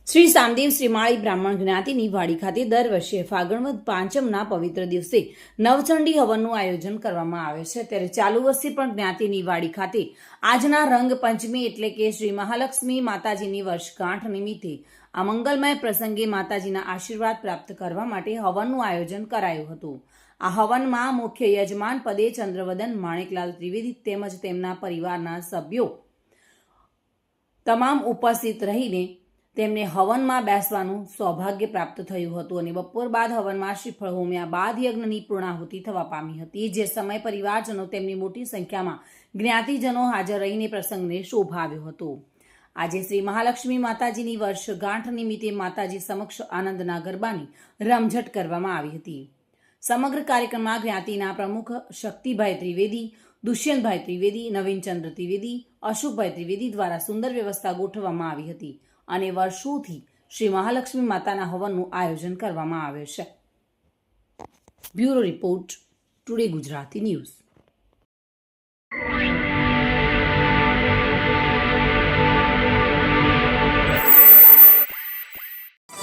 શ્રી સામદેવ શ્રીમાળી બ્રાહ્મણ જ્ઞાતિની વાડી ખાતે દર વર્ષે ફાગણ વદ પાંચમના પવિત્ર દિવસે નવચંડી હવનનું આયોજન કરવામાં આવે છે, ત્યારે ચાલુ વર્ષે પણ જ્ઞાતિની વાડી ખાતે આજના રંગ પંચમી એટલે કે શ્રી મહાલક્ષ્મી માતાજીની વર્ષગાંઠ નિમિત્તે આ મંગલમય પ્રસંગે માતાજીના આશીર્વાદ પ્રાપ્ત કરવા માટે હવનનું આયોજન કરાયું હતું. આ હવનમાં મુખ્ય યજમાન પદે ચંદ્રવદન માણેકલાલ ત્રિવેદી તેમજ તેમના પરિવારના સભ્યો તમામ ઉપસ્થિત રહીને તેમને હવનમાં બેસવાનું સૌભાગ્ય પ્રાપ્ત થયું હતું અને બપોર બાદ હવનમાં શ્રીફળ હોમ્યા બાદ યજ્ઞની પૂર્ણાહુતિ થવા પામી હતી, જે સમય પરિવારજનો તેમની મોટી સંખ્યામાં જ્ઞાતિજનો હાજર રહીને પ્રસંગને શોભાવ્યો હતો. આજે શ્રી મહાલક્ષ્મી માતાજીની વર્ષગાંઠ નિમિત્તે માતાજી સમક્ષ આનંદના ગરબાની રમઝટ કરવામાં આવી હતી. સમગ્ર કાર્યક્રમમાં જ્ઞાતિના પ્રમુખ શક્તિભાઈ ત્રિવેદી, દુષ્યંતભાઈ ત્રિવેદી, નવીનચંદ્ર ત્રિવેદી, અશોકભાઈ ત્રિવેદી દ્વારા સુંદર વ્યવસ્થા ગોઠવવામાં આવી હતી અને વર્ષોથી શ્રી મહાલક્ષ્મી માતાના હવનનું આયોજન કરવામાં આવે છે. Bureau report, today Gujarati news.